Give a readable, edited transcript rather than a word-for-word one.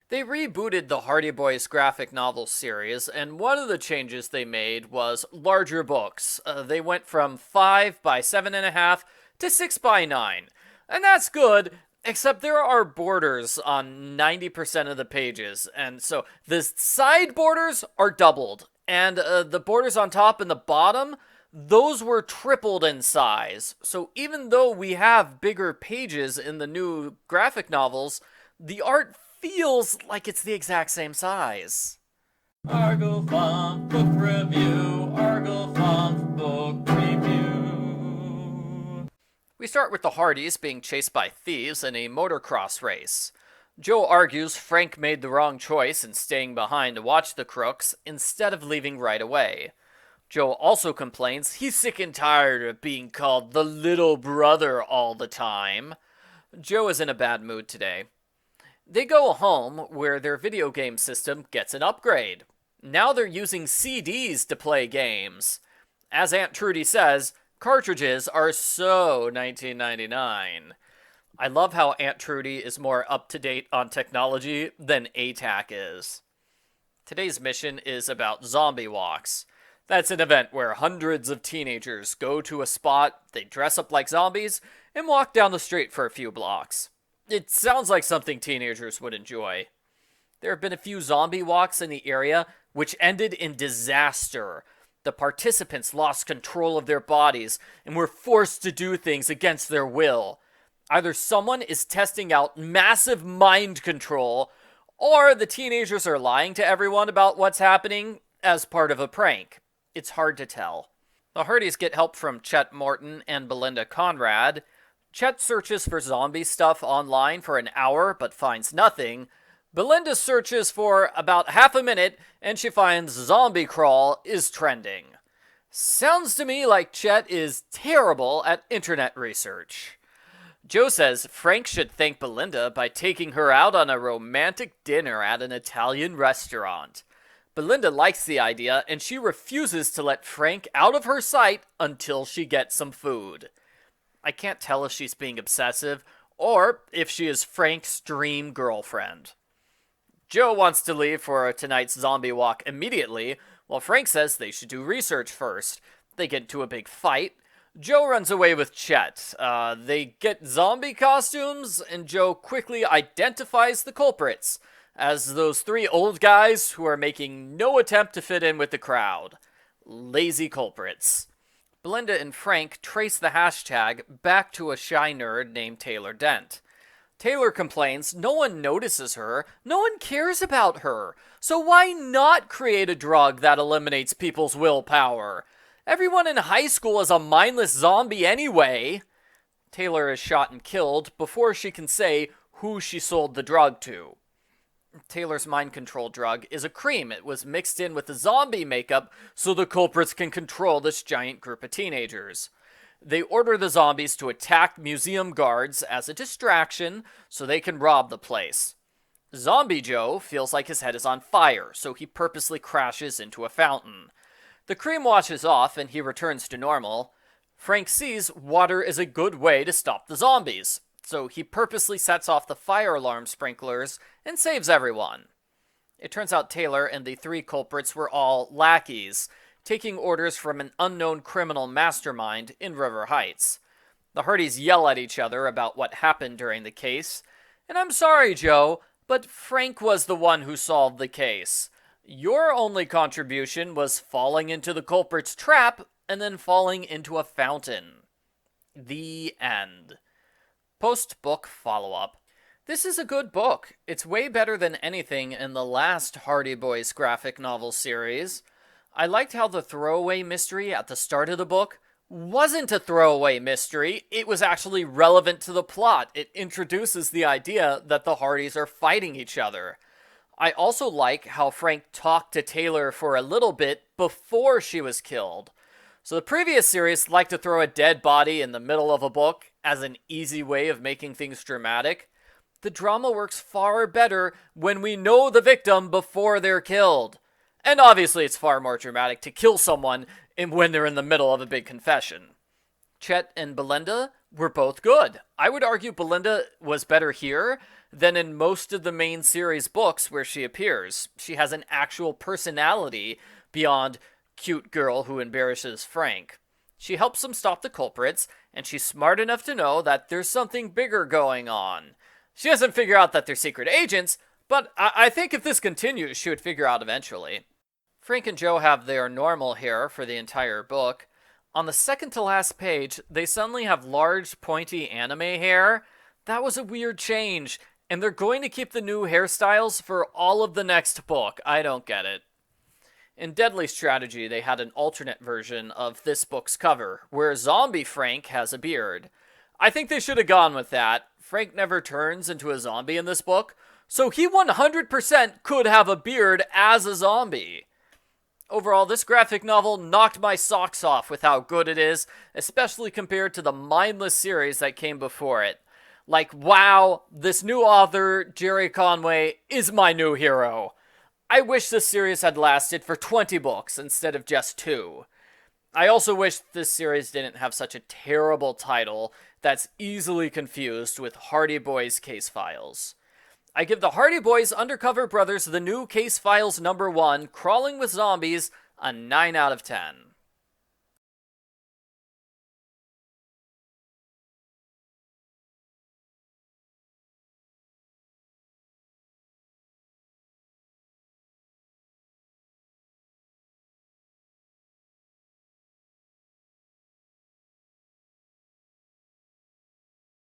They rebooted the Hardy Boys graphic novel series, and one of the changes they made was larger books. They went from 5 by 7.5 to 6 by 9. And that's good, except there are borders on 90% of the pages, and so the side borders are doubled, and the borders on top and the bottom, those were tripled in size. So even though we have bigger pages in the new graphic novels, the art feels like it's the exact same size. Argo Font Book Review, Argo Font Book Review. We start with the Hardys being chased by thieves in a motocross race. Joe argues Frank made the wrong choice in staying behind to watch the crooks instead of leaving right away. Joe also complains he's sick and tired of being called the little brother all the time. Joe is in a bad mood today. They go home, where their video game system gets an upgrade. Now they're using CDs to play games. As Aunt Trudy says, cartridges are so 1999. I love how Aunt Trudy is more up-to-date on technology than ATAC is. Today's mission is about zombie walks. That's an event where hundreds of teenagers go to a spot, they dress up like zombies, and walk down the street for a few blocks. It sounds like something teenagers would enjoy. There have been a few zombie walks in the area, which ended in disaster. The participants lost control of their bodies and were forced to do things against their will. Either someone is testing out massive mind control, or the teenagers are lying to everyone about what's happening as part of a prank. It's hard to tell. The Hardys get help from Chet Morton and Belinda Conrad. Chet searches for zombie stuff online for an hour but finds nothing. Belinda searches for about half a minute and she finds zombie crawl is trending. Sounds to me like Chet is terrible at internet research. Joe says Frank should thank Belinda by taking her out on a romantic dinner at an Italian restaurant. Belinda likes the idea and she refuses to let Frank out of her sight until she gets some food. I can't tell if she's being obsessive or if she is Frank's dream girlfriend. Joe wants to leave for tonight's zombie walk immediately, while Frank says they should do research first. They get into a big fight. Joe runs away with Chet. They get zombie costumes, and Joe quickly identifies the culprits as those three old guys who are making no attempt to fit in with the crowd. Lazy culprits. Belinda and Frank trace the hashtag back to a shy nerd named Taylor Dent. Taylor complains no one notices her, no one cares about her, so why not create a drug that eliminates people's willpower? Everyone in high school is a mindless zombie anyway. Taylor is shot and killed before she can say who she sold the drug to. Taylor's mind control drug is a cream. It was mixed in with the zombie makeup so the culprits can control this giant group of teenagers. They order the zombies to attack museum guards as a distraction so they can rob the place. Zombie Joe feels like his head is on fire, so he purposely crashes into a fountain. The cream washes off and he returns to normal. Frank sees water is a good way to stop the zombies, so he purposely sets off the fire alarm sprinklers and saves everyone. It turns out Taylor and the three culprits were all lackeys, taking orders from an unknown criminal mastermind in River Heights. The Hardys yell at each other about what happened during the case, and I'm sorry, Joe, but Frank was the one who solved the case. Your only contribution was falling into the culprit's trap and then falling into a fountain. The end. Post-book follow-up. This is a good book. It's way better than anything in the last Hardy Boys graphic novel series. I liked how the throwaway mystery at the start of the book wasn't a throwaway mystery. It was actually relevant to the plot. It introduces the idea that the Hardys are fighting each other. I also like how Frank talked to Taylor for a little bit before she was killed. So the previous series liked to throw a dead body in the middle of a book as an easy way of making things dramatic. The drama works far better when we know the victim before they're killed. And obviously it's far more dramatic to kill someone when they're in the middle of a big confession. Chet and Belinda were both good. I would argue Belinda was better here. than in most of the main series books where she appears. She has an actual personality beyond cute girl who embarrasses Frank. She helps them stop the culprits, and she's smart enough to know that there's something bigger going on. She doesn't figure out that they're secret agents, but I think if this continues, she would figure out eventually. Frank and Joe have their normal hair for the entire book. On the second to last page, they suddenly have large, pointy anime hair. That was a weird change, and they're going to keep the new hairstyles for all of the next book. I don't get it. In Deadly Strategy, they had an alternate version of this book's cover, where zombie Frank has a beard. I think they should have gone with that. Frank never turns into a zombie in this book, so he 100% could have a beard as a zombie. Overall, this graphic novel knocked my socks off with how good it is, especially compared to the mindless series that came before it. Like, wow, this new author, Jerry Conway, is my new hero. I wish this series had lasted for 20 books instead of just 2. I also wish this series didn't have such a terrible title that's easily confused with Hardy Boys Case Files. I give the Hardy Boys Undercover Brothers The New Case Files #1, Crawling with Zombies, a 9 out of 10.